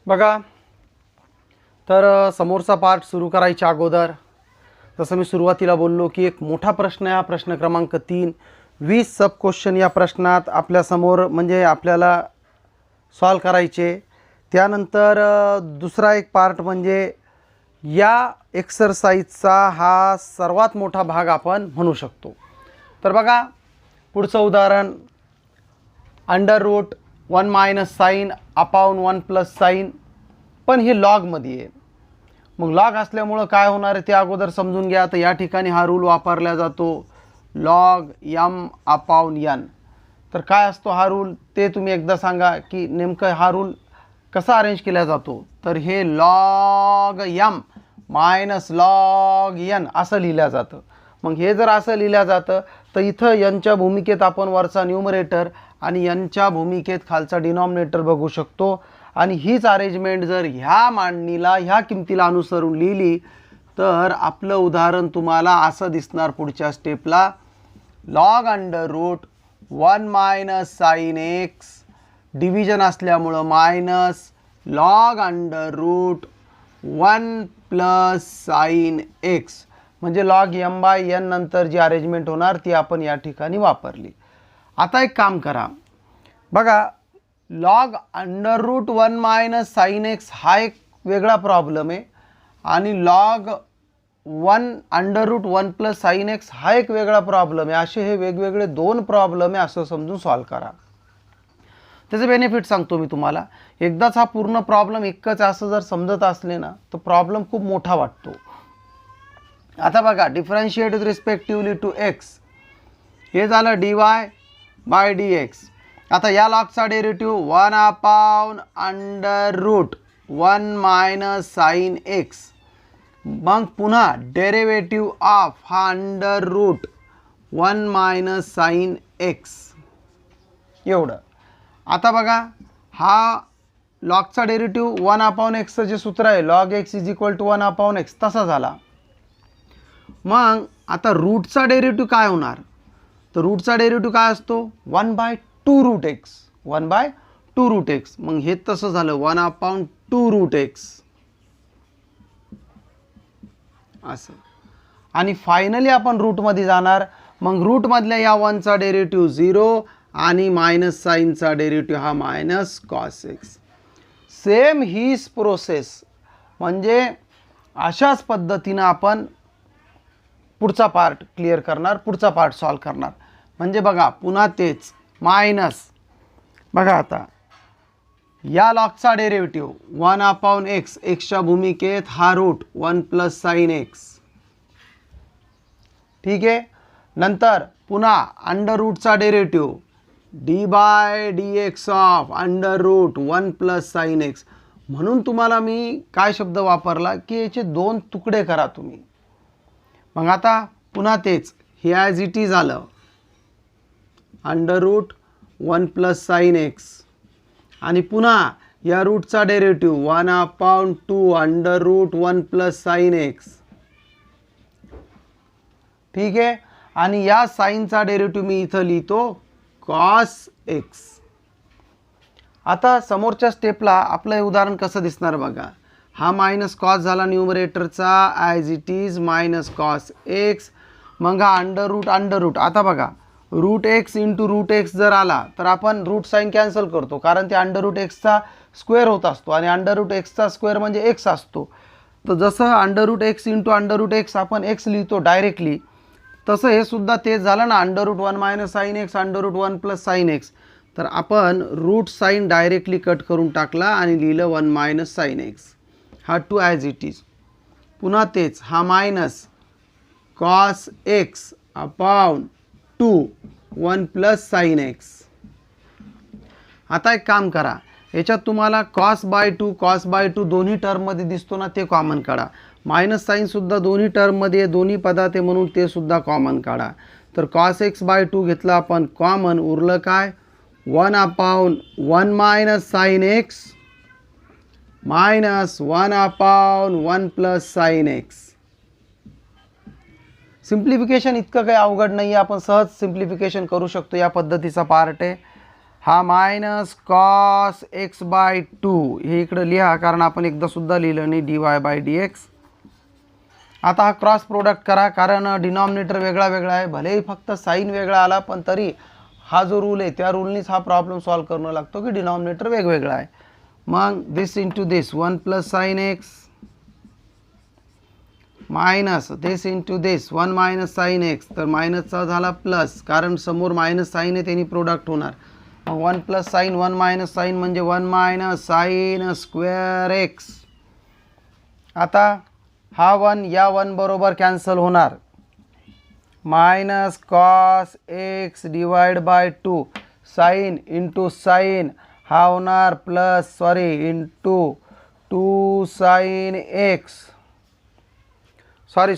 बघा, तर समोरचा पार्ट सुरू करायच्या अगोदर जसं मी सुरुवातीला बोललो की एक मोठा प्रश्न आहे हा प्रश्न क्रमांक 3. 20 सब क्वेश्चन या प्रश्नात आपल्यासमोर म्हणजे आपल्याला सॉल्व करायचे. त्यानंतर दुसरा एक पार्ट म्हणजे या एक्सरसाइजचा हा सर्वात मोठा भाग आपण म्हणू शकतो. तर बघा, पुढचं उदाहरण √1 minus sine upon 1 plus sine, पण हे लॉगमध्ये आहे. मग लॉग असल्यामुळं काय होणार आहे ते अगोदर समजून घ्या. तर या ठिकाणी हा रूल वापरला जातो लॉग m अपॉन n. तर काय असतो हा रूल ते तुम्ही एकदा सांगा की नेमकं हा रूल कसा अरेंज केला जातो. तर हे log m minus log n असं लिहिलं जातं. मग हे जर असं लिहिलं जातं तर इथं यांच्या भूमिकेत आपण वरचा न्यूमरेटर आणि यांच्या भूमिकेत खालचा डिनॉमिनेटर बघू शकतो. आणि हीच अरेंजमेंट जर ह्या मांडणीला ह्या किमतीला अनुसरून लिहिली तर आपलं उदाहरण तुम्हाला असं दिसणार पुढच्या स्टेपला. Log √1 minus sine x, division असल्यामुळं minus log √1 plus sine x, म्हणजे लॉग m/n नंतर जी अरेंजमेंट होणार ती आपण या ठिकाणी वापरली. आता एक काम करा, बघा लॉग √1 मायनस साईन एक्स हा एक वेगळा प्रॉब्लेम आहे आणि लॉग √1 प्लस साईन एक्स हा एक वेगळा प्रॉब्लेम आहे. असे हे वेगवेगळे दोन प्रॉब्लेम आहे असं समजून सॉल्व करा. त्याचे बेनिफिट सांगतो मी तुम्हाला. एकदाच हा पूर्ण प्रॉब्लेम एकच असं जर समजत असले ना तर प्रॉब्लेम खूप मोठा वाटतो. आता बघा, differentiate with respectively to x, हे झालं dy/dx. आता या लॉगचा derivative 1 upon √1 minus sine x. मग पुन्हा डेरिव्हेटिव्ह ऑफ हा √1 मायनस साईन एक्स एवढं. आता बघा, हा लॉगचा डेरिव्हेटिव्ह 1 अपॉन एक्सचं जे सूत्र आहे log x is equal to 1 upon x तसा झाला. मग आता रूटचा डेरिव्हेटिव्ह काय होणार. तर रूटचा डेरिव्हेटिव्ह काय असतो 1/2√x, 1/2√x. मग हे तसं झालं 1/2√x असं. आणि फायनली आपण रूटमध्ये जाणार. मग रूटमधल्या या 1चा डेरिव्हेटिव्ह 0 आणि मायनस साईनचा डेरिव्हेटिव्ह हा मायनस कॉस एक्स. सेम हीच प्रोसेस म्हणजे अशाच पद्धतीनं आपण पुढचा पार्ट क्लिअर करणार, पुढचा पार्ट सॉल्व करणार. म्हणजे बघा पुन्हा तेच मायनस. बघा आता या लॉगचा डेरिव्हेटिव्ह 1 अपॉन एक्स, एक्सच्या भूमिकेत हा रूट 1 प्लस साईन एक्स. ठीक आहे. नंतर पुन्हा √चा derivative d/dx of √1 plus sine x. म्हणून तुम्हाला मी काय शब्द वापरला की याचे दोन तुकडे करा तुम्ही. मग आता पुन्हा तेच हे ॲज इट इज आलं √1 प्लस साईन एक्स आणि पुन्हा या रूटचा डेरिव्हेटिव्ह 1/2 √1 प्लस साईन एक्स. ठीक आहे. आणि या साईनचा डेरिव्हेटिव्ह मी इथं लिहितो कॉस एक्स. आता समोरच्या स्टेपला आपलं हे उदाहरण कसं दिसणार बघा. हा मायनस कॉस झाला न्यूमरेटरचा as it is minus cos x. मग हा √. आता बघा √x इंटू √x जर आला तर आपण रूट साईन कॅन्सल करतो कारण ते √xचा स्क्वेअर होत असतो आणि √xचा स्क्वेअर म्हणजे x असतो. तर जसं √x इंटू √x आपण x लिहितो डायरेक्टली, तसं हे सुद्धा तेच झालं ना √1 minus sine x √1 plus sine x. तर आपण रूट साईन डायरेक्टली कट करून टाकला आणि लिहिलं 1 मायनस साईन एक्स. हा 2 ॲज इट इज. पुन्हा तेच हा minus cos x upon 2 1 plus sine x. आता एक काम करा, याच्यात तुम्हाला cos/2 दोन्ही टर्ममध्ये दिसतो ना ते कॉमन काढा. मायनस साईनसुद्धा दोन्ही टर्ममध्ये दोन्ही पदात आहे म्हणून ते सुद्धा कॉमन काढा. तर cos x/2 घेतलं आपण कॉमन, उरलं काय 1/1 minus sine x minus 1/1 plus sine x. Simplification इतकं काही अवघड नाही आहे, आपण सहज सिम्प्लिफिकेशन करू शकतो. या पद्धतीचा पार्ट आहे. हा मायनस कॉस एक्स बाय 2 हे इकडं लिहा, कारण आपण एकदा सुद्धा लिहिलं नाही, dy/dx. आता हा क्रॉस प्रोडक्ट करा, कारण डिनॉमिनेटर वेगळा वेगळा आहे. भलेही फक्त साईन वेगळा आला, पण तरी हा जो रूल आहे त्या रूलनीच हा प्रॉब्लेम सॉल्व करणं लागतो की डिनॉमिनेटर वेगवेगळा आहे. मग दिस इंटू दिस 1 प्लस साईन एक्स मायनस दिस इंटू दिस 1 मायनस साईन एक्स. तर मायनसचा झाला प्लस, कारण समोर मायनस साईन आहे, त्यांनी प्रोडक्ट होणार. मग 1 प्लस साईन 1 मायनस साईन म्हणजे 1 मायनस साईन स्क्वेअर एक्स. आता हा 1 या 1 बरोबर कॅन्सल होणार. Minus cos x divide by 2 sine into sine हा होणार plus into 2 sine x. Sorry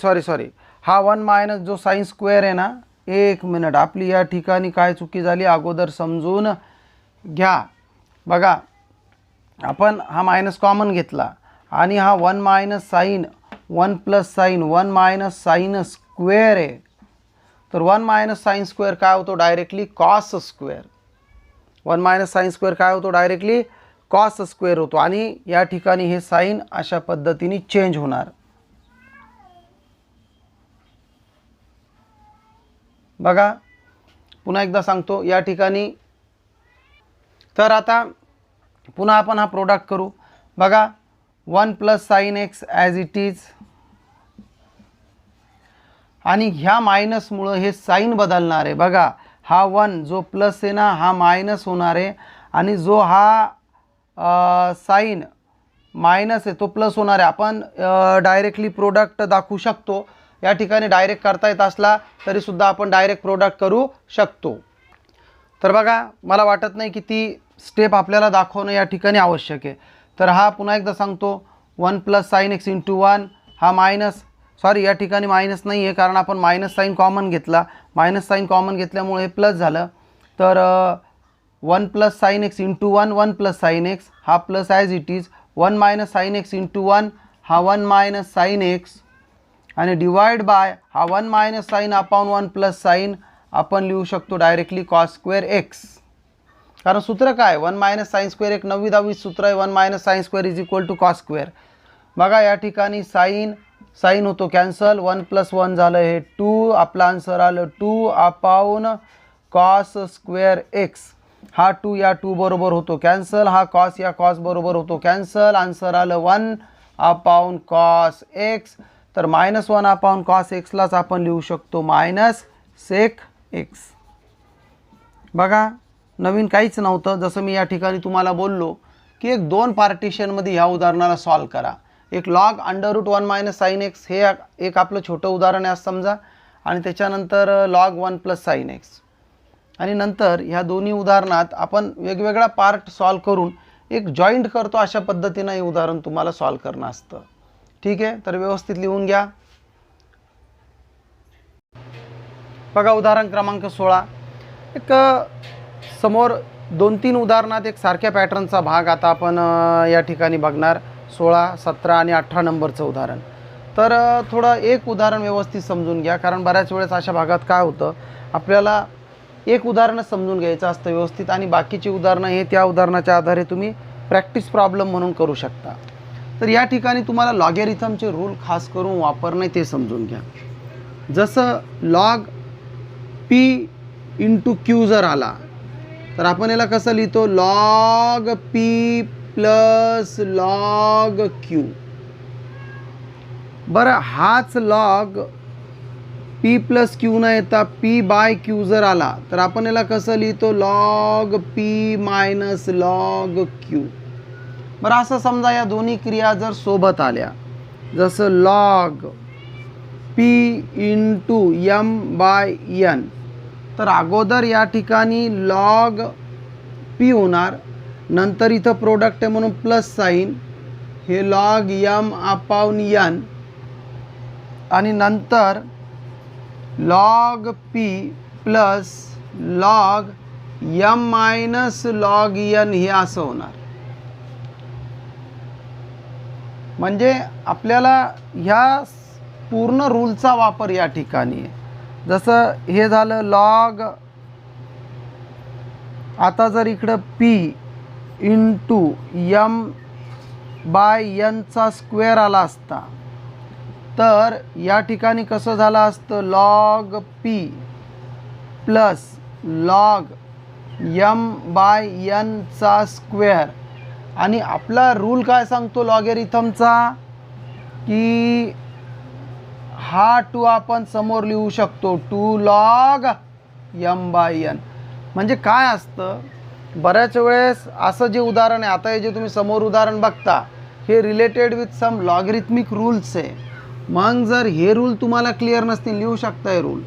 हा 1 मायनस जो साईन स्क्वेअर आहे ना, एक मिनिट, आपली या ठिकाणी काय चुकी झाली अगोदर समजून घ्या. बघा, आपण हा मायनस कॉमन घेतला आणि हा 1 minus sine 1 plus sine 1 minus sine square आहे. तर 1 मायनस साईन स्क्वेअर काय होतो directly cos square. 1 minus sine square काय होतो डायरेक्टली कॉस स्क्वेअर होतो. आणि या ठिकाणी हे साईन अशा पद्धतीने चेंज होणार. बघा, पुन्हा एकदा सांगतो या ठिकाणी. तर आता पुन्हा आपण हा प्रोडक्ट करू. बघा, 1 plus sine x as it is, आणि ह्या मायनसमुळं हे साईन बदलणार आहे. बघा, हा 1 जो प्लस आहे ना, हा मायनस होणार आहे, आणि जो हा साईन मायनस आहे तो प्लस होणार आहे. आपण डायरेक्टली प्रोडक्ट दाखवू शकतो. या ठिकाणी डायरेक्ट करता येत असला तरीसुद्धा आपण डायरेक्ट प्रोडक्ट करू शकतो. तर बघा, मला वाटत नाही की ती स्टेप आपल्याला दाखवणं या ठिकाणी आवश्यक आहे. तर हा पुन्हा एकदा सांगतो, 1 प्लस साईन एक्स इंटू 1 हा मायनस, या ठिकाणी मायनस नाही आहे, कारण आपण मायनस साईन कॉमन घेतला. मायनस साईन कॉमन घेतल्यामुळे हे प्लस झालं. तर 1 plus sine x into 1 plus sine x हा plus as it is. 1 minus sine x into 1 हा 1 मायनस साईन एक्स, आणि डिवाइड बाय हा 1 minus sine upon 1 plus sine आपण लिहू शकतो डायरेक्टली कॉस स्क्वेअर एक्स. कारण सूत्र काय, 1 मायनस साईन स्क्वेअर एक 9वी-10वी सूत्र आहे, 1 minus sine square is equal to cos square. बघा, या ठिकाणी साईन होतो कॅन्सल, 1 प्लस 1 झालं हे 2, आपला आन्सर आलं 2 अपॉन कॉस स्क्वेअर एक्स. हा 2 या 2 बरोबर होतो कॅन्सल, हा कॉस या कॉस बरोबर होतो कॅन्सल, आन्सर आलं 1 अपॉन कॉस एक्स. तर -1 अपॉन कॉस एक्सलाच आपण लिहू शकतो मायनस सेक एक्स. बघा, नवीन काहीच नव्हतं. जसं मी या ठिकाणी तुम्हाला बोललो की एक 2 पार्टिशनमध्ये ह्या उदाहरणाला सॉल्व करा. एक लॉग √1 मायनस साईन एक्स हे एक आपलं छोटं उदाहरण आहे असं समजा, आणि त्याच्यानंतर लॉग 1 प्लस साईन एक्स, आणि नंतर ह्या दोन्ही उदाहरणात आपण वेगवेगळा पार्ट सॉल्व करून एक जॉईंट करतो. अशा पद्धतीनं हे उदाहरण तुम्हाला सॉल्व करणं असतं. ठीक आहे, तर व्यवस्थित लिहून घ्या. बघा, उदाहरण क्रमांक 16. एक समोर 2-3 उदाहरणात एक सारख्या पॅटर्नचा भाग आता आपण या ठिकाणी बघणार. 16, 17 आणि 18 नंबरचं उदाहरण. तर थोडं एक उदाहरण व्यवस्थित समजून घ्या, कारण बऱ्याच वेळेस अशा भागात काय होतं, आपल्याला एक उदाहरण समजून घ्यायचं असतं व्यवस्थित, आणि बाकीची उदाहरणं हे त्या उदाहरणाच्या आधारे तुम्ही प्रॅक्टिस प्रॉब्लेम म्हणून करू शकता. तर या ठिकाणी तुम्हाला लॉगॅरिथमचे रूल खास करून वापरणे ते समजून घ्या. जसं लॉग पी इंटू क्यू जर आला तर आपण याला कसं लिहितो, log P plus log Q. बरं, हाच लॉग पी प्लस क्यू न येता पी बाय क्यू जर आला तर आपण याला कसं लिहितो, log P minus log Q. बरं, असं समजा या दोन्ही क्रिया जर सोबत आल्या, जसं log P into M by N, तर अगोदर या ठिकाणी लॉग पी होणार, नंतर इथं प्रोडक्ट आहे म्हणून प्लस साईन, हे लॉग एम अपॉन एन, आणि नंतर log P plus log M minus log N हे असं होणार. म्हणजे आपल्याला ह्या पूर्ण रूलचा वापर या ठिकाणी आहे. जसं हे झालं लॉग आता जर इकडं पी इंटू यम बाय एनचा स्क्वेअर आला असता तर या ठिकाणी कसं झालं असतं, log P plus log M by एनचा स्क्वेअर. आणि आपला रूल काय सांगतो लॉगॅरिथमचा, की हा 2 आपण समोर लिहू शकतो, 2 लॉग यम बाय एन. म्हणजे काय असतं, बऱ्याच वेळेस असं जे उदाहरण आहे, आता हे जे तुम्ही समोर उदाहरण बघता हे related with some logarithmic rules आहे. मग जर हे रूल तुम्हाला क्लिअर नसतील, लिहू शकता हे रूल,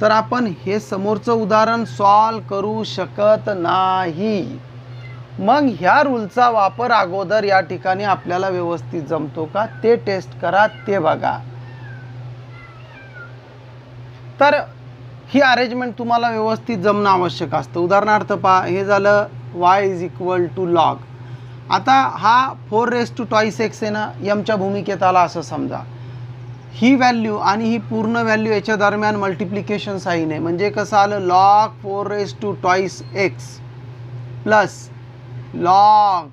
तर आपण हे समोरचं उदाहरण सॉल्व करू शकत नाही. मग ह्या रूलचा वापर अगोदर या ठिकाणी आपल्याला व्यवस्थित जमतो का ते टेस्ट करा, ते बघा. तर ही अरेंजमेंट तुम्हाला व्यवस्थित जमणं आवश्यक असतं. उदाहरणार्थ पहा, हे झालं y is equal to log. आता हा 4⁻² आहे ना, यमच्या भूमिकेत आला असं समजा. ही व्हॅल्यू आणि ही पूर्ण व्हॅल्यू याच्या दरम्यान मल्टिप्लिकेशन साईन आहे, म्हणजे कसं आलं, log 4⁻² plus log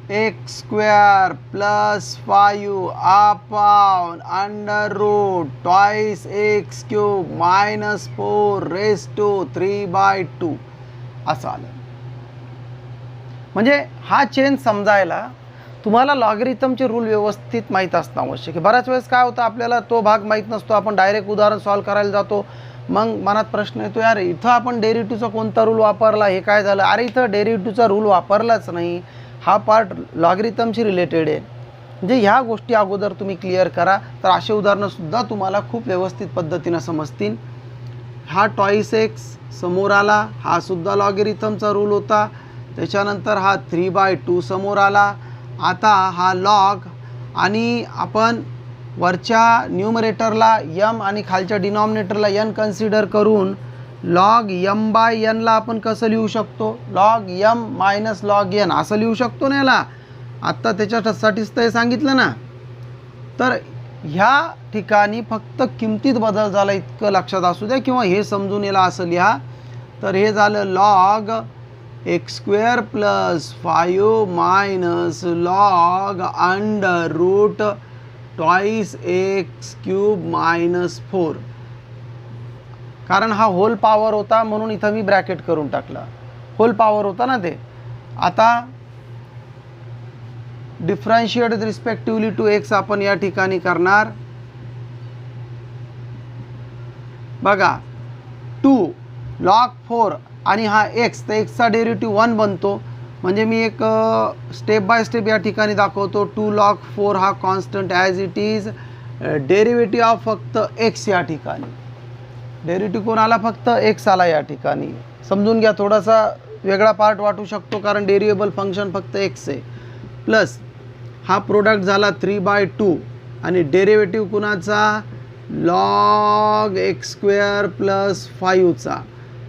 x² plus 5 upon √2x³ minus 4⁻³ असं आलं. म्हणजे हा चेंज समजायला तुम्हाला लॉगरिथमचे रूल व्यवस्थित माहीत असणं आवश्यक आहे. बऱ्याच वेळेस काय होतं, आपल्याला तो भाग माहीत नसतो, आपण डायरेक्ट उदाहरण सॉल्व करायला जातो. मग मनात प्रश्न येतो, यार इथं आपण डेरिव्हेटिव्हचा कोणता रूल वापरला, हे काय झालं. अरे इथं डेरिव्हेटिव्हचा रूल वापरलाच नाही, हा पार्ट लॉगरिथमशी रिलेटेड आहे. म्हणजे ह्या गोष्टी अगोदर तुम्ही क्लिअर करा, तर असे उदाहरणंसुद्धा तुम्हाला खूप व्यवस्थित पद्धतीनं समजतील. हा 2x समोर आला, हा सुद्धा लॉगरिथमचा रूल होता. त्याच्यानंतर हा 3/2 समोर आला. आता हा लॉग आणि आपण वरच्या न्यूमरेटरला यम आणि खालच्या डिनॉमिनेटरला एन कन्सिडर करून लॉग यम बाय एनला आपण कसं लिहू शकतो, log M minus log N असं लिहू शकतो ना याला. आत्ता त्याच्यासाठीच तर हे सांगितलं ना. तर ह्या ठिकाणी फक्त किमतीत बदल झाला इतकं लक्षात असू द्या, किंवा हे समजून याला असं लिहा. तर हे झालं log x² plus 5 minus log √2x³ minus 4. कारण हा होल पॉवर होता म्हणून इथं मी ब्रॅकेट करून टाकला, होल पॉवर होता ना ते. आता डिफरन्शिएट रिस्पेक्टिव्हली टू एक्स आपण या ठिकाणी करणार. बघा 2 लॉग 4 आणि हा x, तर एक्सचा डेरिव्हेटिव्ह 1 बनतो. म्हणजे मी एक स्टेप बाय स्टेप या ठिकाणी दाखवतो. 2 लॉग 4 हा constant as it is, derivative of फक्त x या ठिकाणी. डेरिव्हेटिव्ह कोण आला, फक्त x आला या ठिकाणी. समजून घ्या, थोडासा वेगळा पार्ट वाटू शकतो कारण डेरिव्हेबल फंक्शन फक्त x आहे. प्लस हा प्रोडक्ट झाला 3/2 आणि डेरिव्हेटिव्ह कुणाचा, लॉग x² प्लस 5चा.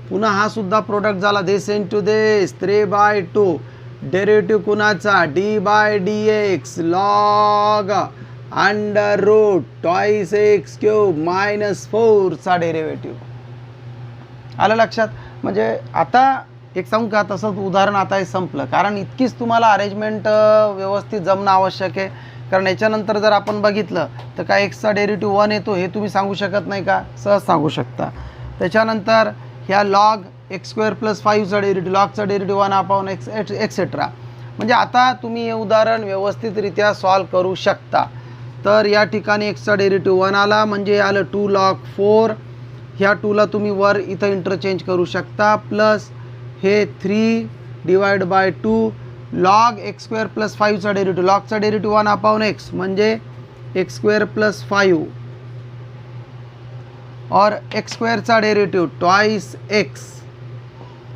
पुन्हा हा सुद्धा प्रोडक्ट झाला दिस इंटू दिस 3/2. डेरिव्हेटिव्ह कुणाचा, d/dx log √2x³ minus 4चा derivative. आलं लक्षात. म्हणजे आता एक सांगू का, तसंच उदाहरण आता हे संपलं, कारण इतकीच तुम्हाला अरेंजमेंट व्यवस्थित जमणं आवश्यक आहे. कारण याच्यानंतर जर आपण बघितलं तर काय एक्सचा डेरिव्हेटिव्ह 1 येतो हे तुम्ही सांगू शकत नाही का, सहज सांगू शकता. त्याच्यानंतर ह्या लॉग x² प्लस 5चा डेरिव्हेटिव्ह, लॉगचा डेरिव्हेटिव्ह 1 अपॉन x एक्सेट्रा. म्हणजे आता तुम्ही हे उदाहरण व्यवस्थितरित्या सॉल्व करू शकता. तर या ठिकाणी एक्सचा डेरिव्हेटिव्ह 1 आला म्हणजे आलं 2 लॉग 4. ह्या 2ला तुम्ही वर इथं इंटरचेंज करू शकता. प्लस हे 3/2 लॉग x² प्लस 5चा डेरिव्हेटिव्ह, लॉगचा डेरिव्हेटिव्ह 1 अपॉन x म्हणजे x² प्लस 5 और x² डेरिव्हेटिव्ह 2x.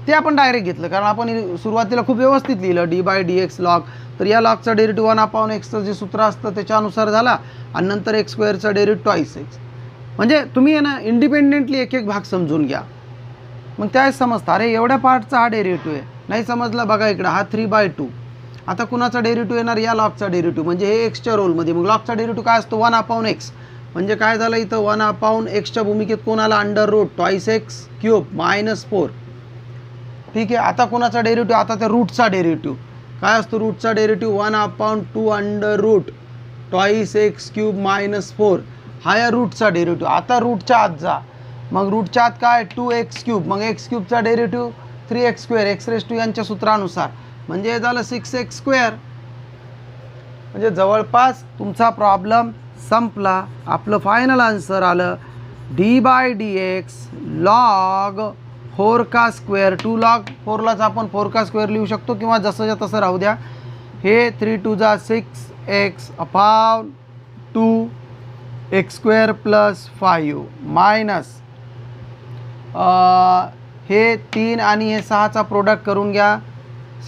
ते आपण डायरेक्ट घेतलं कारण आपण सुरुवातीला खूप व्यवस्थित लिहिलं d/dx लॉग. तर या लॉगचा डेरिव्हेटिव्ह 1 अपॉन xचं जे सूत्र असतं त्याच्यानुसार झाला आणि नंतर x² डेरिव्हेटिव्ह 2x. म्हणजे तुम्ही आहे ना इंडिपेंडेंटली एक एक भाग समजून घ्या, मग त्यावेळेस समजतं अरे एवढ्या पार्टचा हा डेरिव्हेटिव्ह आहे. नाही समजला बघा इकडं हा 3/2. आता कुणाचा डेरिव्हेटिव्ह येणार, या लॉगचा डेरिव्हेटिव्ह, म्हणजे हे एक्सच्या रोलमध्ये. मग लॉगचा डेरिव्हेटिव्ह काय असतो, 1 अपॉन x. म्हणजे काय झालं इथं 1 अपॉन xच्या भूमिकेत कोण आला, √2x³ मायनस 4. ठीक आहे. आता कोणाचा डेरिव्हेटिव्ह, आता त्या रूटचा डेरिव्हेटिव्ह काय असतो, रूटचा derivative 1/2 under root twice x cube minus 4 हा या रूटचा डेरिव्हेटिव्ह. आता रूटच्या आत जा, मग रूटच्या आत काय 2x क्यूब, मग एक्स क्यूबचा derivative 3x square x raise to यांच्या सूत्रानुसार, म्हणजे झालं 6x स्क्वेअर. म्हणजे जवळपास तुमचा प्रॉब्लेम संपला. आपलं फायनल आन्सर आलं d/dx log 4 का स्क्वेअर. 2 log 4लाच आपण 4 का स्क्वेअर लिहू शकतो किंवा जसंच्या तसं राहू द्या. हे 3 2 जा 6x upon 2x square plus 5 minus हे 3 आणि हे 6चा प्रोडक्ट करून घ्या.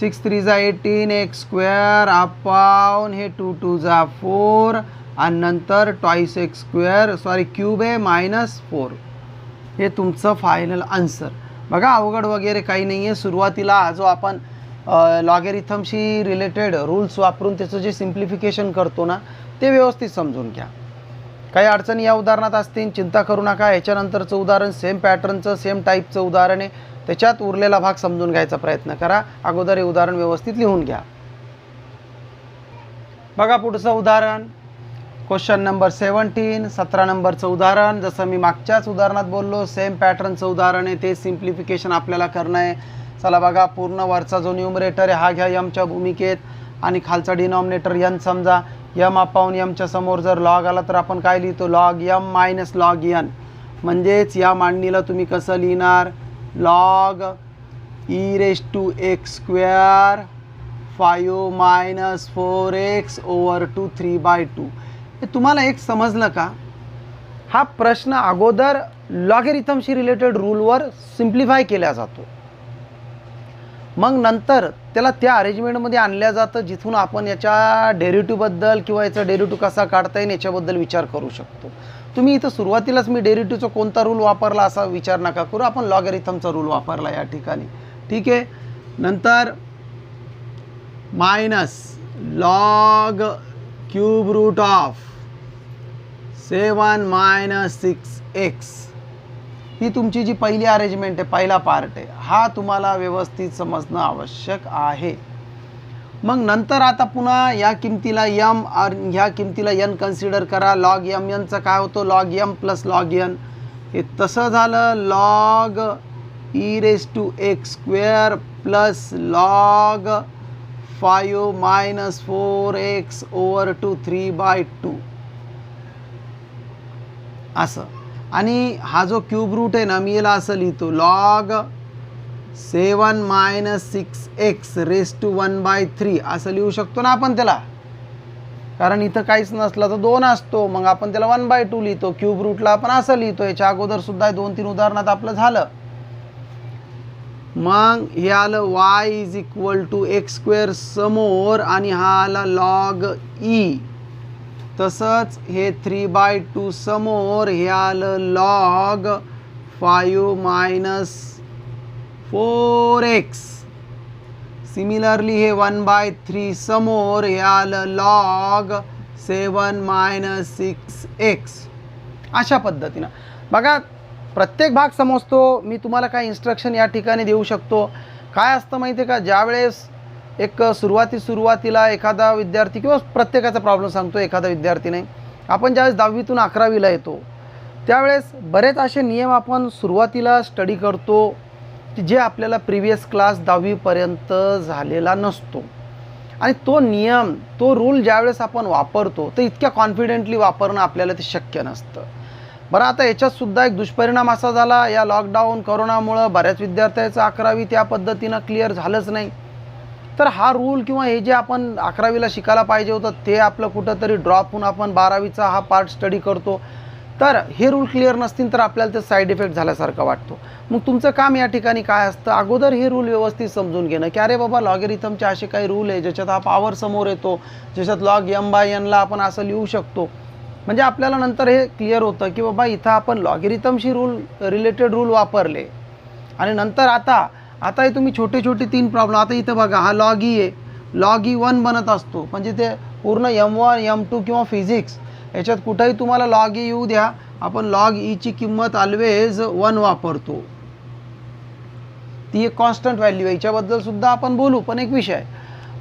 6 3 जा 18 एक्स स्क्वेअर अपॉन हे 2 2 जा 4 आणि नंतर ट्वाईस एक्स स्क्वेअर क्यूब आहे मायनस 4. हे तुमचं फायनल आन्सर. बघा अवघड वगैरे काही नाही आहे. सुरुवातीला जो आपण लॉगॅरिथमशी रिलेटेड रूल्स वापरून त्याचं जे सिम्प्लिफिकेशन करतो ना ते व्यवस्थित समजून घ्या. काही अडचणी या उदाहरणात असतील चिंता करू नका. याच्यानंतरचं उदाहरण सेम पॅटर्नचं सेम टाईपचं उदाहरण आहे, त्याच्यात उरलेला भाग समजून घ्यायचा प्रयत्न करा. अगोदर हे उदाहरण व्यवस्थित लिहून घ्या. बघा पुढचं उदाहरण क्वेश्चन नंबर 17 17 नंबरचं उदाहरण. जसं मी मागच्याच उदाहरणात बोललो सेम पॅटर्नचं उदाहरण आहे, ते सिम्प्लिफिकेशन आपल्याला करणं आहे. चला बघा, पूर्ण वरचा जो न्यूमरेटर आहे हा घ्या यमच्या भूमिकेत आणि खालचा डिनॉमिनेटर यन समजा. यम अपॉन यमच्या समोर जर लॉग आला तर आपण काय लिहितो, log M minus log n. म्हणजेच या मांडणीला तुम्ही कसं लिहिणार, log e raise to x square 5 minus 4x over 2 3/2. हे तुम्हाला एक समजलं का? हा प्रश्न अगोदर लॉगॅरिथमशी रिलेटेड रूलवर सिम्प्लिफाय केला जातो, मग नंतर त्याला त्या अरेंजमेंटमध्ये आणल्या जातं जिथून आपण याच्या डेरिव्हेटिव्हबद्दल किंवा याचा डेरिव्हेटिव्ह कसा काढता येईल याच्याबद्दल विचार करू शकतो. तुम्ही इथं सुरुवातीलाच मी डेरिव्हेटिव्हचा कोणता रूल वापरला असा विचार नका करू, आपण लॉगॅरिथमचा रूल वापरला या ठिकाणी. ठीक आहे. नंतर minus log cube root of 7 minus 6x. ही तुमची जी पहिली अरेंजमेंट आहे, पहिला पार्ट आहे, हा तुम्हाला व्यवस्थित समजणं आवश्यक आहे. मग नंतर आता पुन्हा या किमतीला यम आणि ह्या किमतीला यन कन्सिडर करा. लॉग यम यनचं काय होतं, log m plus log n. हे तसं झालं log e raise to x square plus log 5 minus 4x over 2 3/2 असं. आणि हा जो क्यूब रूट आहे ना मी याला असं लिहितो, log 7 minus 6x raise to 1/3 असं लिहू शकतो ना आपण त्याला, कारण इथं काहीच नसलं तर 2 असतो, मग आपण त्याला 1/2 लिहितो. क्यूब रूटला आपण असं लिहितो. याच्या अगोदर सुद्धा 2-3 उदाहरणात आपलं झालं. मग हे आलं y is equal to x square समोर आणि हा आला लॉग ई. तसंच हे 3/2 समोर, हे आलं लॉग 5 मायनस 4x. सिमिलरली हे 1/3 समोर, हे आलं लॉग 7 मायनस 6x. अशा पद्धतीनं बघा प्रत्येक भाग समजतो. मी तुम्हाला काय इन्स्ट्रक्शन या ठिकाणी देऊ शकतो. काय असतं माहिती आहे का, ज्यावेळेस एक सुरुवातीला एखादा विद्यार्थी किंवा प्रत्येकाचा प्रॉब्लेम सांगतो, एखादा विद्यार्थी नाही, आपण ज्यावेळेस 10वीतून 11वीला येतो त्यावेळेस बरेच असे नियम आपण सुरुवातीला स्टडी करतो की जे आपल्याला प्रिव्हियस क्लास 10वीपर्यंत झालेला नसतो. आणि तो नियम, तो रूल ज्यावेळेस आपण वापरतो तर इतक्या कॉन्फिडेंटली वापरणं आपल्याला ते शक्य नसतं. बरं, आता याच्यातसुद्धा एक दुष्परिणाम असा झाला, या लॉकडाऊन कोरोनामुळं बऱ्याच विद्यार्थ्यांचं 11वी त्या पद्धतीनं क्लिअर झालंच नाही. तर हा रूल किंवा हे जे आपण 11वीला शिकायला पाहिजे होतं ते आपलं कुठंतरी ड्रॉप होऊन आपण 12वीचा हा पार्ट स्टडी करतो. तर हे रूल क्लिअर नसतील तर आपल्याला ते साईड इफेक्ट झाल्यासारखं वाटतो. मग तुमचं काम या ठिकाणी काय असतं, अगोदर हे रूल व्यवस्थित समजून घेणं की अरे बाबा लॉगॅरिथमचे असे काही रूल आहे ज्याच्यात हा पॉवर समोर येतो, ज्याच्यात लॉग m/nला आपण असं लिहू शकतो. म्हणजे आपल्याला नंतर हे क्लिअर होतं की बाबा इथं आपण लॉगॅरिथमशी रिलेटेड रूल वापरले. आणि नंतर आता हे तुम्ही छोटे 3 प्रॉब्लेम, आता इथं बघा हा लॉग ई आहे, लॉग ई 1 बनत असतो. म्हणजे ते पूर्ण m1 m2 किंवा फिजिक्स याच्यात कुठंही तुम्हाला लॉग ई येऊ द्या, आपण लॉग ईची किंमत ऑलवेज 1 वापरतो. ती एक कॉन्स्टंट व्हॅल्यू आहे, याच्याबद्दल सुद्धा आपण बोलू, पण एक विषय आहे.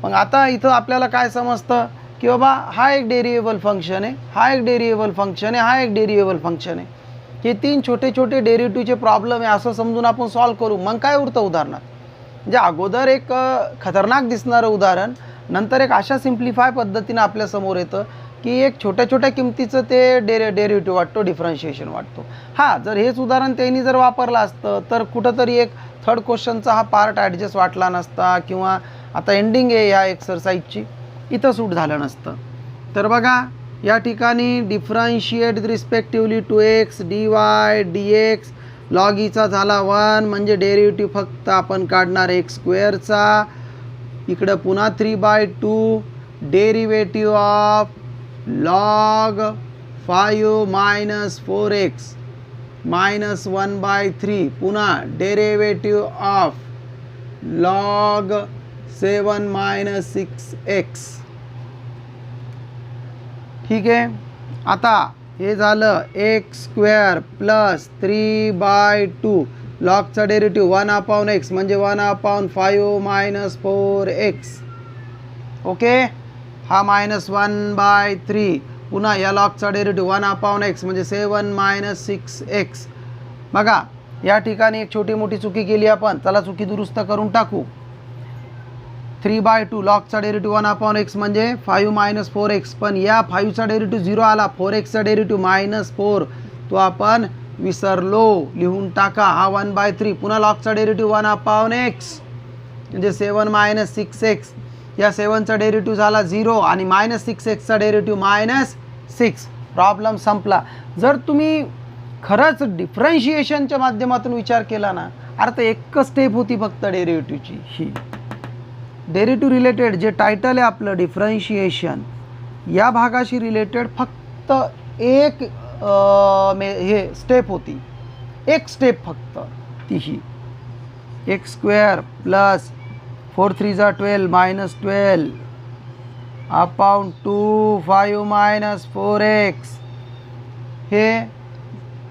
मग आता इथं आपल्याला काय समजतं की बाबा हा एक डेरिवेबल फंक्शन आहे, हा एक डेरिवेबल फंक्शन आहे, हा एक डेरिवेबल फंक्शन आहे. हे 3 छोटे छोटे डेरिव्हेटिव्हचे प्रॉब्लेम आहे असं समजून आपण सॉल्व करू. मग काय उरतं उदाहरणात, म्हणजे अगोदर एक खतरनाक दिसणारं उदाहरण, नंतर एक अशा सिम्प्लिफाय पद्धतीनं आपल्यासमोर येतं की एक छोट्या छोट्या किमतीचं ते डेरिव्हेटिव्ह वाटतो, डिफरन्शिएशन वाटतो. हां, जर हेच उदाहरण त्यांनी जर वापरलं असतं तर कुठंतरी एक थर्ड क्वेश्चनचा हा पार्ट ॲडजस्ट वाटला नसता, किंवा आता एंडिंग आहे या एक्सरसाइजची, इथं सूट झालं नसतं. तर बघा या ठिकाणी differentiate respectively to x d y d x, log ईचा झाला 1, म्हणजे डेरिव्हेटिव्ह फक्त आपण काढणार एक्स स्क्वेअरचा. इकडं पुन्हा 3/2 derivative of log 5 minus 4x minus 1/3, पुन्हा derivative of log 7 minus 6x. ठीक आहे. आता हे झालं एक्स स्क्वेअर प्लस 3/2 लॉगचा डेरिव्हेटिव्ह 1/x म्हणजे 1/5 मायनस 4x. ओके, हा मायनस 1/3, पुन्हा या लॉगचा डेरिव्हेटिव्ह 1/x म्हणजे 7 मायनस 6x. बघा या ठिकाणी एक छोटी मोठी चुकी केली आपण, चला चुकी दुरुस्त करून टाकू. 3/2 लॉगचा डेरिव्हेटिव्ह 1/x म्हणजे 5 मायनस 4x, पण या 5चा डेरिव्हेटिव्ह 0 आला, 4xचा डेरिव्हेटिव्ह मायनस 4 तो आपण विसरलो, लिहून टाका. हा 1/3, पुन्हा लॉगचा डेरिव्हेटिव्ह 1/x म्हणजे 7 मायनस 6x. या 7चा डेरिव्हेटिव्ह झाला 0 आणि मायनस 6xचा डेरिव्हेटिव्ह मायनस 6. प्रॉब्लेम संपला. जर तुम्ही खरंच डिफरन्शिएशनच्या माध्यमातून विचार केला ना, अर्थ एकच स्टेप होती फक्त डेरिव्हेटिव्हची. ही डेरिव्हेटिव्ह रिलेटेड जे टायटल आहे आपलं डिफरन्शिएशन, या भागाशी रिलेटेड फक्त एक हे स्टेप होती, एक स्टेप फक्त, तीही x square plus 4 3 12 minus 12 upon 2 5 minus 4x, हे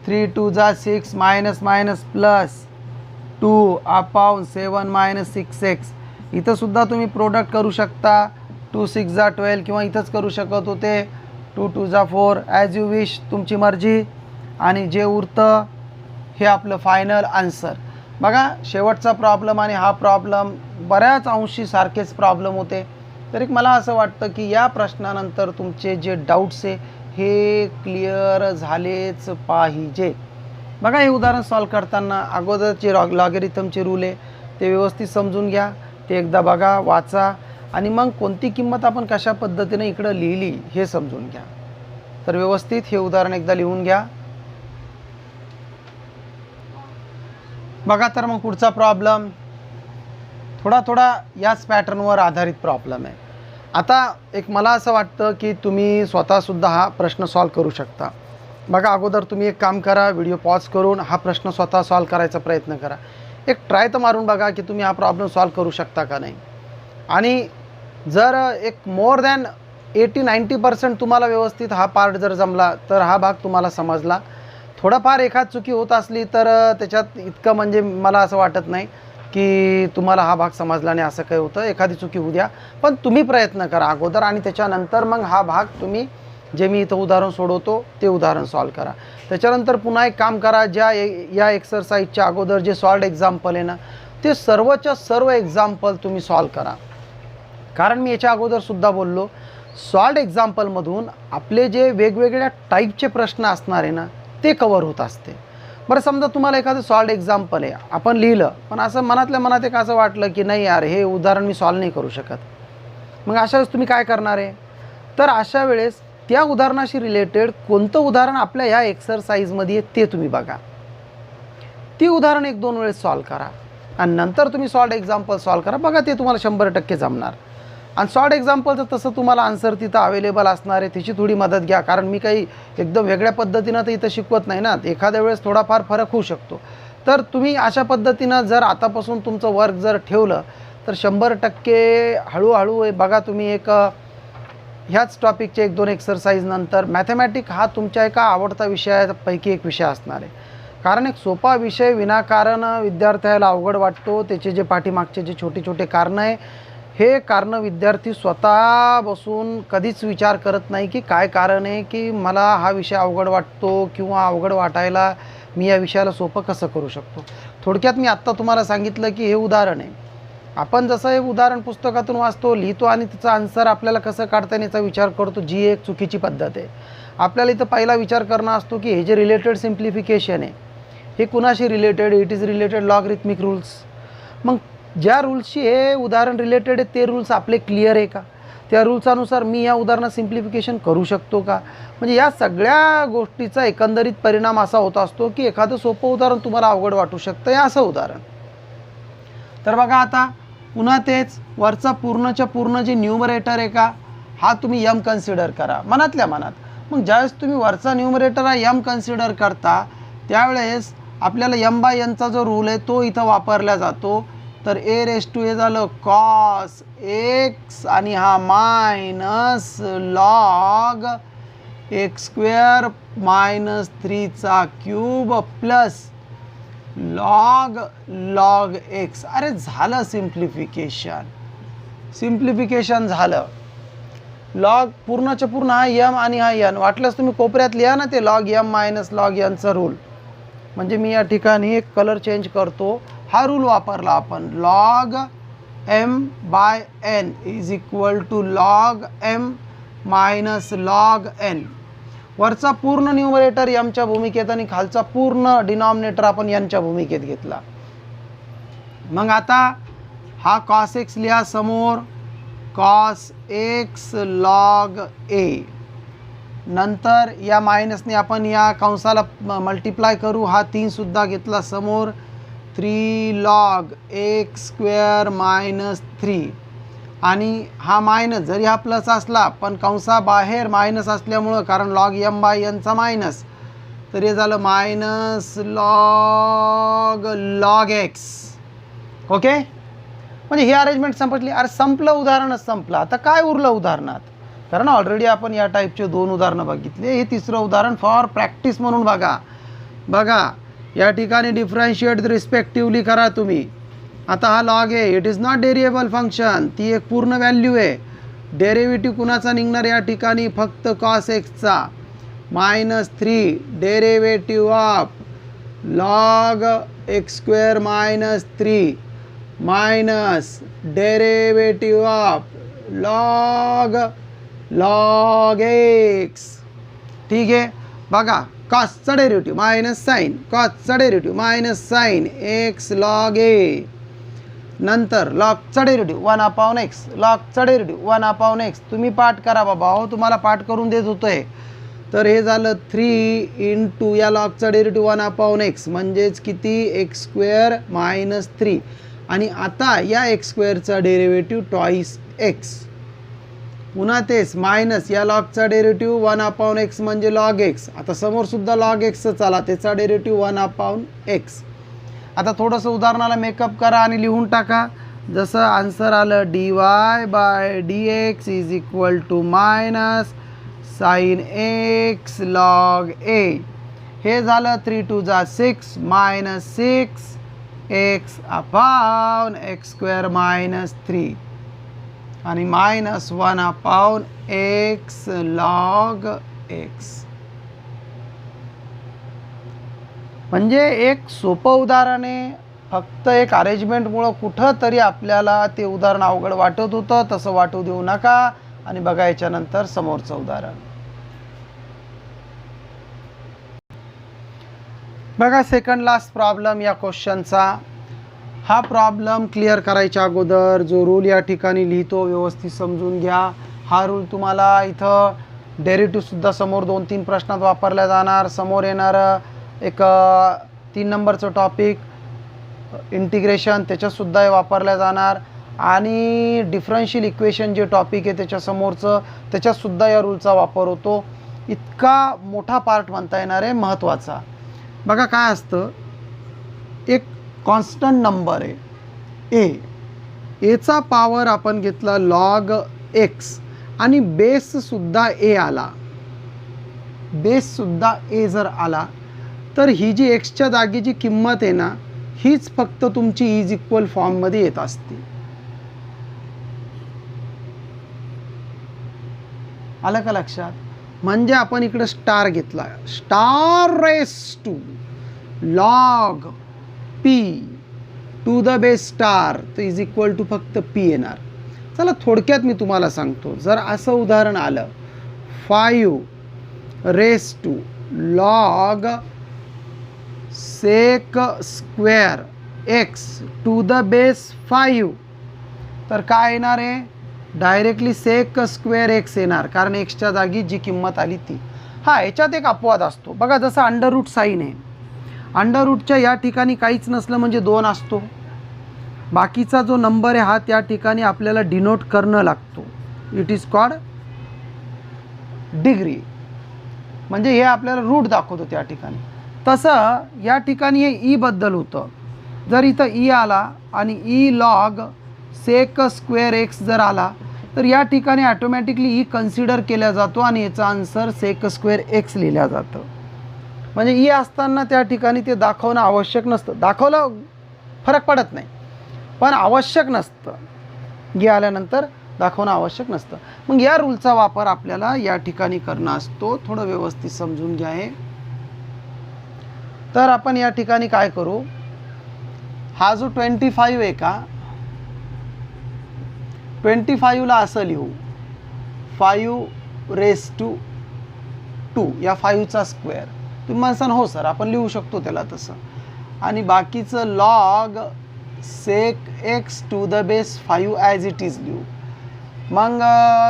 3 2 6 minus minus plus 2 upon 7 minus 6x. इथं सुद्धा तुम्ही प्रोडक्ट करू शकता, 2 6 12, किंवा इथंच करू शकत होते 2 2 4, ॲज यू विश, तुमची मर्जी. आणि जे उरतं हे आपलं फायनल आन्सर. बघा शेवटचा प्रॉब्लेम आणि हा प्रॉब्लेम बऱ्याच अंशी सारखेच प्रॉब्लेम होते. तरी मला असं वाटतं की या प्रश्नानंतर तुमचे जे डाऊट्स आहे हे क्लिअर झालेच पाहिजे. बघा हे उदाहरण सॉल्व करताना अगोदरचे लॉगॅरिथमचे रूल आहे ते व्यवस्थित समजून घ्या, ते एकदा बघा, वाचा, आणि मग कोणती किंमत आपण कशा पद्धतीने इकडं लिहिली हे समजून घ्या. तर व्यवस्थित हे उदाहरण एकदा लिहून घ्या. बघा तर मग पुढचा प्रॉब्लेम थोडा याच पॅटर्नवर आधारित प्रॉब्लेम आहे. आता एक मला असं वाटतं की तुम्ही स्वतःसुद्धा हा प्रश्न सॉल्व करू शकता. बघा अगोदर तुम्ही एक काम करा, व्हिडिओ पॉज करून हा प्रश्न स्वतः सॉल्व करायचा प्रयत्न करा. एक ट्राय तर मारून बघा की तुम्ही हा प्रॉब्लेम सॉल्व करू शकता का नाही. आणि जर एक मोर दॅन 80-90% तुम्हाला व्यवस्थित हा पार्ट जर जमला तर हा भाग तुम्हाला समजला. थोडंफार एखाद चुकी होत असली तर त्याच्यात इतकं म्हणजे मला असं वाटत नाही की तुम्हाला हा भाग समजला नाही असं काही होतं. एखादी चुकी होऊ द्या, पण तुम्ही प्रयत्न करा अगोदर, आणि त्याच्यानंतर मग हा भाग तुम्ही जे मी इथं उदाहरण सोडवतो ते उदाहरण सॉल्व करा. त्याच्यानंतर पुन्हा एक काम करा, या एक्सरसाइजच्या अगोदर जे सॉल्व्ड एक्झाम्पल आहे ना ते सर्वच्या सर्व एक्झाम्पल तुम्ही सॉल्व करा. कारण मी याच्या अगोदरसुद्धा बोललो, सॉल्व्ड एक्झाम्पलमधून आपले जे वेगवेगळ्या टाईपचे प्रश्न असणार आहे ना ते कवर होत असते. बरं समजा तुम्हाला एखादं सॉल्व्ड एक्झाम्पल आहे आपण लिहिलं, पण असं मनातल्या मनात एक असं वाटलं की नाही यार हे उदाहरण मी सॉल्व नाही करू शकत, मग अशा वेळेस तुम्ही काय करणार आहे, तर अशा वेळेस त्या उदाहरणाशी रिलेटेड कोणतं उदाहरण आपल्या ह्या एक्सरसाइजमध्ये आहे ते तुम्ही बघा, ती उदाहरण 1-2 वेळेस सॉल्व करा आणि नंतर तुम्ही सॉल्व्ड एक्झाम्पल सॉल्व करा. बघा ते तुम्हाला 100% जमणार. आणि सॉल्व्ड एक्झाम्पलचं तसं तुम्हाला आन्सर तिथं अवेलेबल असणार आहे, त्याची थोडी मदत घ्या. कारण मी काही एकदम वेगळ्या पद्धतीनं तर इथं शिकवत नाही ना, एखाद्या वेळेस थोडाफार फरक होऊ शकतो. तर तुम्ही अशा पद्धतीनं जर आतापासून तुमचं वर्क जर ठेवलं तर 100% हळूहळू बघा तुम्ही एक ह्याच टॉपिकचे 1-2 एक्सरसाइज नंतर मॅथमॅटिक हा तुमच्या एका आवडता विषयापैकी एक विषय असणार आहे. कारण एक सोपा विषय विनाकारण विद्यार्थ्याला अवघड वाटतो. त्याचे जे पाठीमागचे जे छोटे छोटे कारणं आहे, हे कारणं विद्यार्थी स्वतः बसून कधीच विचार करत नाही की काय कारण आहे की मला हा विषय अवघड वाटतो किंवा अवघड वाटायला मी या विषयाला सोपं कसं करू शकतो. थोडक्यात मी आत्ता तुम्हाला सांगितलं की हे उदाहरण आहे. आपण जसं हे उदाहरण पुस्तकातून वाचतो, लिहितो आणि त्याचं आन्सर आपल्याला कसं काढता येईल याचा विचार करतो, जी एक चुकीची पद्धत आहे. आपल्याला इथं पहिला विचार करणं असतो की हे जे रिलेटेड सिम्प्लिफिकेशन आहे हे कुणाशी related, it is related logarithmic rules. मग ज्या रूल्सशी हे उदाहरण रिलेटेड आहे ते रूल्स आपले क्लिअर आहे का, त्या रूल्सानुसार मी या उदाहरणात सिम्प्लिफिकेशन करू शकतो का. म्हणजे या सगळ्या गोष्टीचा एकंदरीत परिणाम असा होत असतो की एखादं सोपं उदाहरण तुम्हाला अवघड वाटू शकतं आहे असं उदाहरण. तर बघा आता पुन्हा तेच वरचा पूर्णच्या पूर्ण जे न्यूमरेटर आहे का हा तुम्ही यम कन्सिडर करा मनातल्या मनात. मग ज्यावेळेस तुम्ही वरचा न्यूमरेटर हा यम कन्सिडर करता त्यावेळेस आपल्याला यम बाय एनचा जो रूल आहे तो इथं वापरला जातो. तर ए रेस टू हे झालं कॉस एक्स आणि हा minus log x square minus 3चा क्यूब प्लस लॉग एक्स. अरे झालं सिम्प्लिफिकेशन झालं. लॉग पूर्णच्या पूर्ण हा यम आणि हा एन, वाटलंच तुम्ही कोपऱ्यात लिहा ना ते लॉग यम मायनस लॉग एनचा रूल. म्हणजे मी या ठिकाणी एक कलर चेंज करतो, हा रूल वापरला आपण. Log m by n is equal to log M minus log n. वरचा पूर्ण न्यूमरेटर यमच्या भूमिकेत आणि खालचा पूर्ण डिनॉमिनेटर आपण एनच्या भूमिकेत घेतला. मग आता हा कॉस एक्स लिहा समोर, कॉस एक्स लॉग ए. नंतर या मायनसने आपण या कंसाला मल्टिप्लाय करू, हा 3 सुद्धा घेतला समोर. 3 लॉग एक्स स्क्वेअर मायनस 3 आणि हा मायनस जरी हा प्लस असला पण कंसाबाहेर मायनस असल्यामुळं, कारण लॉग एम बाय एनचा मायनस, तर हे झालं मायनस लॉग एक्स. ओके, म्हणजे ही अरेंजमेंट संपली. अरे संपलं, उदाहरणच संपलं. आता काय उरलं उदाहरणात, कारण ऑलरेडी आपण या टाईपचे 2 उदाहरणं बघितले. हे तिसरं उदाहरण फॉर प्रॅक्टिस म्हणून बघा या ठिकाणी डिफरन्शिएट रिस्पेक्टिव्हली करा तुम्ही. आता हा लॉग आहे, इट इज नॉट डेरिएबल फंक्शन, ती एक पूर्ण व्हॅल्यू आहे. डेरिव्हेटिव्ह कुणाचा निघणार या ठिकाणी, फक्त कॉस एक्सचा. Minus 3 derivative of log x square minus 3 minus derivative of log x. ठीक आहे, बघा कॉसचा डेरिव्हेटिव्ह मायनस साईन, कॉसचा derivative minus sine x log a. नंतर लॉगचा डेरिव्हेटिव्ह 1/x, लॉगचा डेरिव्हेटिव्ह 1/x. तुम्ही पाठ करा बाबा, हो तुम्हाला पाठ करून देत होतोय. तर हे झालं 3 इंटू या लॉगचा डेरिव्हेटिव्ह 1/x म्हणजेच किती, एक्स स्क्वेअर मायनस 3. आणि आता या एक्स स्क्वेअरचा डेरिव्हेटिव्ह टॉईस एक्स. पुन्हा तेच मायनस या लॉगचा डेरिव्हेटिव्ह 1/x म्हणजे लॉग एक्स. आता समोर सुद्धा लॉग एक्सच आला, त्याचा डेरिव्हेटिव्ह 1/x. आता थोडंसं उदाहरणाला मेकअप करा आणि लिहून टाका. जसं आन्सर आलं dy/dx is equal to minus sine x log a. हे झालं 3 2 जा 6 minus 6 x upon x square minus 3 आणि मायनस 1/x लॉग एक्स. म्हणजे एक सोपं उदाहरण आहे, फक्त एक अरेंजमेंटमुळं कुठं तरी आपल्याला ते उदाहरण अवघड वाटत होतं, तसं वाटू देऊ नका. आणि बघा याच्यानंतर समोरचं उदाहरण बघा. सेकंड लास्ट प्रॉब्लेम या क्वेश्चनचा. हा प्रॉब्लेम क्लिअर करायच्या अगोदर जो रूल या ठिकाणी लिहितो व्यवस्थित समजून घ्या. हा रूल तुम्हाला इथं डेरिव्हेटिव्हसुद्धा समोर 2-3 प्रश्नात वापरला जाणार. समोर येणारं एक 3 नंबरचं टॉपिक इंटिग्रेशन, त्याच्यातसुद्धा हे वापरल्या जाणार. आणि डिफरन्शियल इक्वेशन जे टॉपिक आहे त्याच्यासमोरचं, त्याच्यातसुद्धा या रूलचा वापर होतो. इतका मोठा पार्ट म्हणता येणार आहे, महत्त्वाचा. बघा काय असतं, एक कॉन्स्टंट नंबर आहे एचा पॉवर आपण घेतला लॉग एक्स आणि बेससुद्धा ए आला, बेससुद्धा ए जर आला तर ही जी एक्सच्या जागी जी किंमत आहे ना, हीच फक्त तुमची इज इक्वल फॉर्ममध्ये येत असते. आलं का लक्षात? म्हणजे आपण इकडे स्टार घेतला, star raise to log p to the base star, तर इज इक्वल टू फक्त पी येणार. चला थोडक्यात मी तुम्हाला सांगतो. जर असं उदाहरण आलं 5 raise to log sec square x to the base 5, तर काय येणार आहे? डायरेक्टली सेक स्क्वेअर एक्स येणार, कारण एक्सच्या जागी जी किंमत आली ती. याच्यात एक अपवाद असतो बघा, जसं अंडर रूट साईन आहे. अंडर रूटच्या या ठिकाणी काहीच नसलं म्हणजे 2 असतो. बाकीचा जो नंबर आहे हा त्या ठिकाणी आपल्याला डिनोट करणं लागतो. इट इज कॉल्ड डिग्री, म्हणजे हे आपल्याला रूट दाखवतो त्या ठिकाणी. तसं या ठिकाणी हे ई बद्दल होतं. जर इथं ई आला आणि e log sec square x जर आला, तर या ठिकाणी ॲटोमॅटिकली ई कन्सिडर केला जातो आणि याचा आन्सर सेक स्क्वेअर एक्स लिहिलं जातं. म्हणजे ई असताना त्या ठिकाणी ते दाखवणं आवश्यक नसतं. दाखवलं फरक पडत नाही, पण आवश्यक नसतं. ई आल्यानंतर दाखवणं आवश्यक नसतं. मग या रूलचा वापर आपल्याला या ठिकाणी करणं असतो. थोडं व्यवस्थित समजून घ्या हे. तर आपण या ठिकाणी काय करू, हा जो 25 आहे का, 25ला असं लिहू 5 रेस टू 2, या 5चा स्क्वेअर. तुम्ही म्हणसान हो सर आपण लिहू शकतो त्याला तसं. आणि बाकीचं log sec x to the base 5 as it is लिहू. मग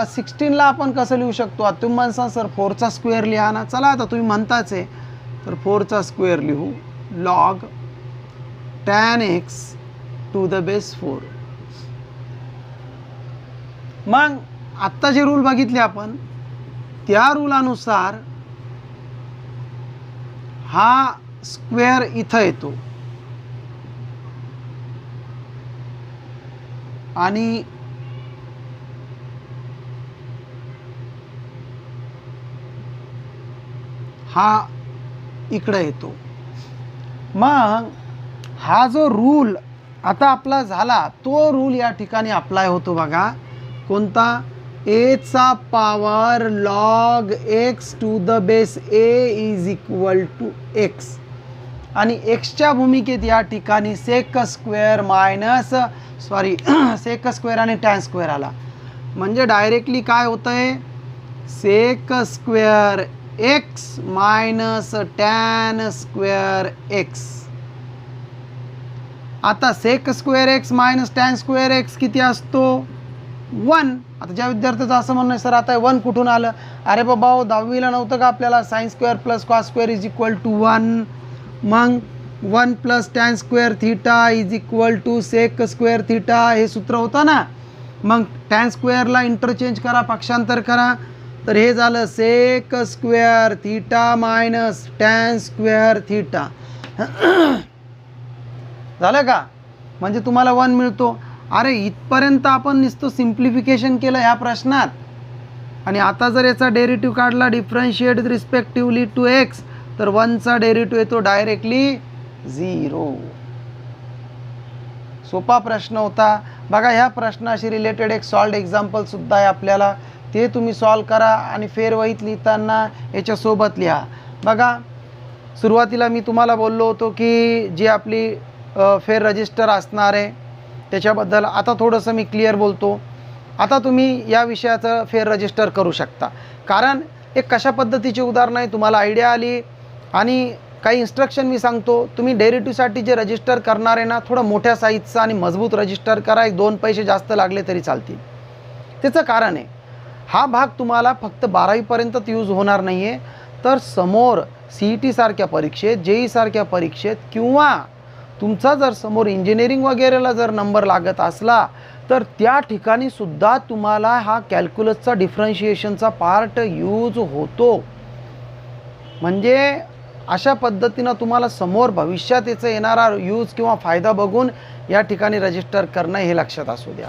16ला आपण कसं लिहू शकतो? आता तुम्ही म्हणसान सर 4चा स्क्वेअर लिहा ना. चला आता तुम्ही म्हणताच आहे, तर 4चा स्क्वेअर लिहू log tan x to the base 4. मग आत्ता जे रूल बघितले आपण, त्या रूलानुसार हा स्क्वेअर इथं येतो आणि हा इकडे येतो. मग हा जो रूल आता आपला झाला, तो रूल या ठिकाणी अप्लाय होतो बघा. कोणता? एचा power log x to the base a is equal to x. आणि एक्सच्या भूमिकेत या ठिकाणी sec square minus sec square आणि टॅन स्क्वेअर आला. म्हणजे डायरेक्टली काय होतं आहे? Sec square x minus tan square x. आता sec square x minus tan square x किती असतो? 1. आता ज्या विद्यार्थ्याचं असं म्हणणं आहे सर आता 1 कुठून आलं? अरे बाबा 10वीला नव्हतं का आपल्याला sine square plus cos square is equal to 1. मग 1 plus tan square theta is equal to sec square theta, हे सूत्र होतं ना. मग टॅन स्क्वेअरला इंटरचेंज करा, पक्षांतर करा, तर हे झालं sec square theta minus tan square theta. झालं का? म्हणजे तुम्हाला 1 मिळतो. अरे इथपर्यंत आपण नुसतं सिम्प्लिफिकेशन केलं ह्या प्रश्नात. आणि आता जर याचा डेरिव्हेटिव्ह काढला डिफरन्शिएट रिस्पेक्टिव्हली टू एक्स, तर 1चा डेरिव्हेटिव्ह येतो डायरेक्टली 0. सोपा प्रश्न होता बघा. ह्या प्रश्नाशी रिलेटेड एक सॉल्ड एक्झाम्पल सुद्धा आहे आपल्याला, ते तुम्ही सॉल्व करा आणि फेरवहीत लिहिताना याच्यासोबत लिहा. बघा सुरुवातीला मी तुम्हाला बोललो होतो की जी आपली फेर रजिस्टर असणार आहे त्याच्याबद्दल आता थोडंसं मी क्लिअर बोलतो. आता तुम्ही या विषयाचं फेर रजिस्टर करू शकता, कारण एक कशा पद्धतीची उदाहरणं आहे तुम्हाला आयडिया आली. आणि काही इन्स्ट्रक्शन मी सांगतो. तुम्ही डेरिव्हेटिव्हसाठी जे रजिस्टर करणार आहे ना, थोडं मोठ्या साईजचं आणि मजबूत रजिस्टर करा. 1-2 पैसे जास्त लागले तरी चालतील. त्याचं कारण आहे, हा भाग तुम्हाला फक्त 12वीपर्यंतच यूज होणार नाही आहे, तर समोर CET सारख्या परीक्षेत, JEE सारख्या परीक्षेत, किंवा तुमचा जर समोर इंजिनिअरिंग वगैरेला जर नंबर लागत असला, तर त्या ठिकाणी सुद्धा तुम्हाला हा कॅल्क्युलसचा डिफरन्शिएशनचा पार्ट यूज होतो. म्हणजे अशा पद्धतीनं तुम्हाला समोर भविष्यात याचा येणारा यूज किंवा फायदा बघून या ठिकाणी रजिस्टर करणं हे लक्षात असू द्या.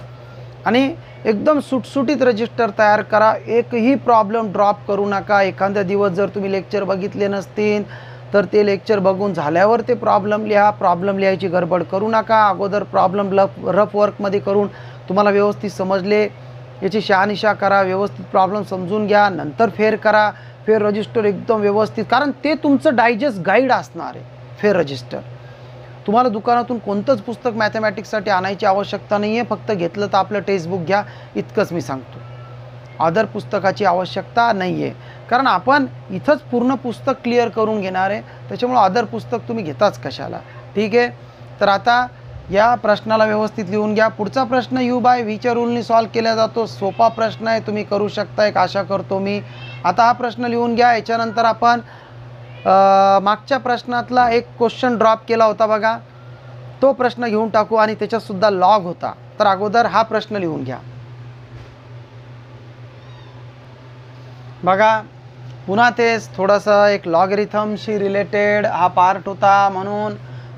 आणि एकदम सुटसुटीत रजिस्टर तयार करा. एकही प्रॉब्लेम ड्रॉप करू नका. एखाद्या दिवस जर तुम्ही लेक्चर बघितले नसतील तर ते लेक्चर बघून झाल्यावर ते प्रॉब्लेम लिहा. प्रॉब्लेम लिहायची गडबड करू नका. अगोदर प्रॉब्लेम रफ वर्कमध्ये करून तुम्हाला व्यवस्थित समजले याची शहानिशा करा, व्यवस्थित प्रॉब्लेम समजून घ्या, नंतर फेर करा. फेर रजिस्टर एकदम व्यवस्थित, कारण ते तुमचं डायजेस्ट गाईड असणार आहे. फेर रजिस्टर तुम्हाला दुकानातून कोणतंच पुस्तक मॅथमॅटिक्ससाठी आणायची आवश्यकता नाही आहे. फक्त घेतलं तर आपलं टेक्स्टबुक घ्या, इतकंच मी सांगतो. अदर पुस्तकाची आवश्यकता नाही आहे, कारण आपण इथंच पूर्ण पुस्तक क्लिअर करून घेणार आहे. त्याच्यामुळं अदर पुस्तक तुम्ही घेताच कशाला. ठीक आहे. तर आता या प्रश्नाला व्यवस्थित लिहून घ्या. पुढचा प्रश्न यू बाय व्हीच्या रूलनी सॉल्व केला जातो. सोपा प्रश्न आहे, तुम्ही करू शकता एक आशा करतो मी. आता हा प्रश्न लिहून घ्या. याच्यानंतर आपण मागच्या प्रश्नातला एक क्वेश्चन ड्रॉप केला होता बघा, तो प्रश्न घेऊन टाकू आणि त्याच्यातसुद्धा लॉग होता. तर अगोदर हा प्रश्न लिहून घ्या बघा. पुन्हा तेच थोडंसं एक लॉगरिथमशी रिलेटेड हा पार्ट होता, म्हणून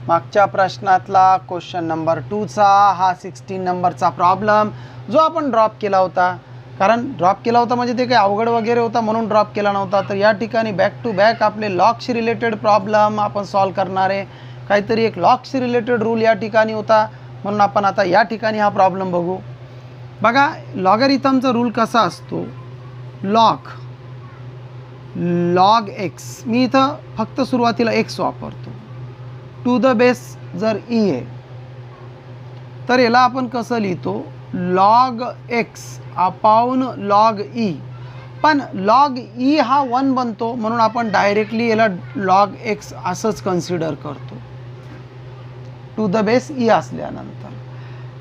मागच्या प्रश्नातला क्वेश्चन नंबर 2चा हा 16 नंबरचा प्रॉब्लेम जो आपण ड्रॉप केला होता. कारण ड्रॉप केला होता म्हणजे ते काही अवघड वगैरे होता म्हणून ड्रॉप केला नव्हता. तर या ठिकाणी बॅक टू बॅक आपले लॉगशी रिलेटेड प्रॉब्लेम आपण सॉल्व करणार आहे. काहीतरी एक लॉगशी रिलेटेड रूल या ठिकाणी होता, म्हणून आपण आता या ठिकाणी हा प्रॉब्लेम बघू. बघा, लॉगरिथमचा रूल कसा असतो. लॉग एक्स, मी इथं फक्त सुरुवातीला एक्स वापरतो. टू द बेस जर ई आहे तर याला आपण कसं लिहितो, log x upon log E. पण लॉग ई हा 1 बनतो, म्हणून आपण डायरेक्टली याला लॉग एक्स असंच कन्सिडर करतो टू द बेस ई असल्यानंतर.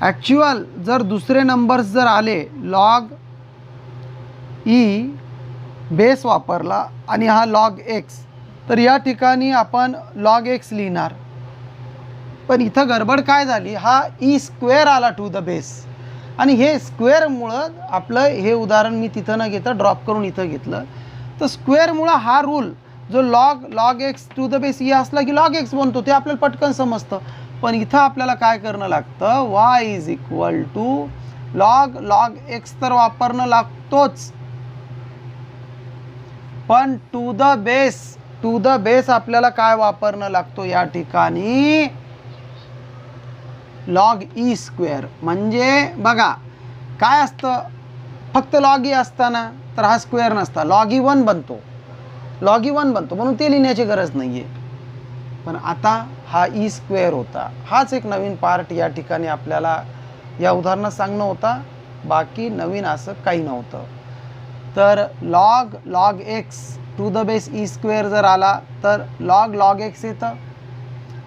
ॲक्च्युअल जर दुसरे नंबर्स जर आले, लॉग ई बेस वापरला आणि हा लॉग एक्स, तर या ठिकाणी आपण लॉग एक्स लिहिणार. पण इथं गडबड काय झाली, हा ई स्क्वेअर आला टू द बेस, आणि हे स्क्वेअरमुळं आपलं हे उदाहरण मी तिथं न घेता ड्रॉप करून इथं घेतलं. तर स्क्वेअरमुळं हा रूल जो log x to the base e असला की लॉग एक्स बनतो, ते आपल्याला पटकन समजतं. पण इथं आपल्याला काय करणं लागतं, y is equal to log x तर वापरणं लागतोच, पण टू द बेस आपल्याला काय वापरणं लागतो या ठिकाणी, लॉग ई स्क्वेअर. म्हणजे बघा काय असतं, फक्त लॉग ई असताना तर हा स्क्वेअर नसता, लॉग ई 1 बनतो, म्हणून ते लिहिण्याची गरज नाही आहे. पण आता हा ई स्क्वेअर होता, हाच एक नवीन पार्ट या ठिकाणी आपल्याला या उदाहरणात सांगणं होता, बाकी नवीन असं काही नव्हतं. तर log x to the base e square जर आला तर लॉग एक्स येतं,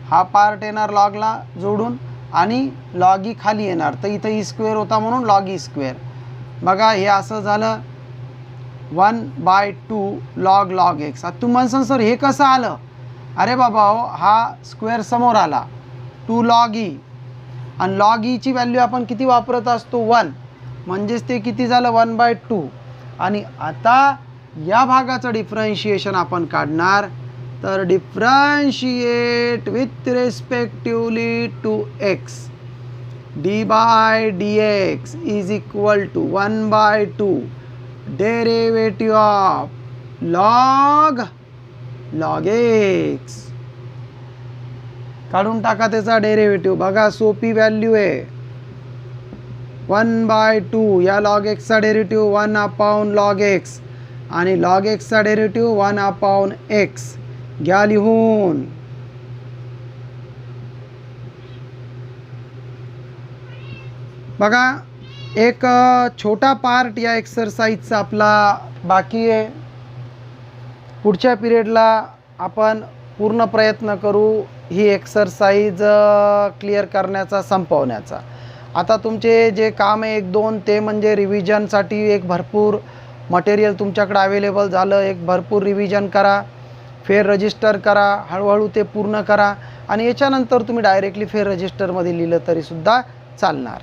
हा पार्ट येणार लॉगला जोडून, आणि लॉग ई खाली येणार. तर इथं ई स्क्वेअर होता म्हणून लॉग ई स्क्वेअर. बघा हे असं झालं 1/2 लॉग एक्स. आता तुम्ही म्हणसान सर हे कसं आलं, अरे बाबा हो, हा स्क्वेअर समोर आला 2 लॉग ई, आणि लॉग ईची व्हॅल्यू आपण किती वापरत असतो 1, म्हणजेच ते किती झालं 1/2. आणि आता या भागाचं डिफरन्शिएशन आपण काढणार. तर differentiate with respectively to x, d by d x is equal to 1/2 derivative of log x. काढून टाका त्याचा डेरिवेटिव्ह. बघा सोपी व्हॅल्यू आहे 1/2. या लॉग एक्सचा डेरिवेटिव्ह 1/, लॉग एक्स, आणि लॉग एक्सचा डेरिवेटिव्ह 1/x. घ्या लिहून. बघा एक छोटा पार्ट या एक्सरसाइजचा आपला बाकी आहे. पुढच्या पिरियडला आपण पूर्ण प्रयत्न करू ही एक्सरसाइज क्लिअर करण्याचा, संपवण्याचा. आता तुमचे जे काम आहे 1-2 ते म्हणजे रिव्हिजनसाठी एक भरपूर मटेरियल तुमच्याकडे अवेलेबल झालं. एक भरपूर रिव्हिजन करा, फेर रजिस्टर करा, हळूहळू ते पूर्ण करा, आणि याच्यानंतर तुम्ही डायरेक्टली फेर रजिस्टरमध्ये लिहिलं तरीसुद्धा चालणार.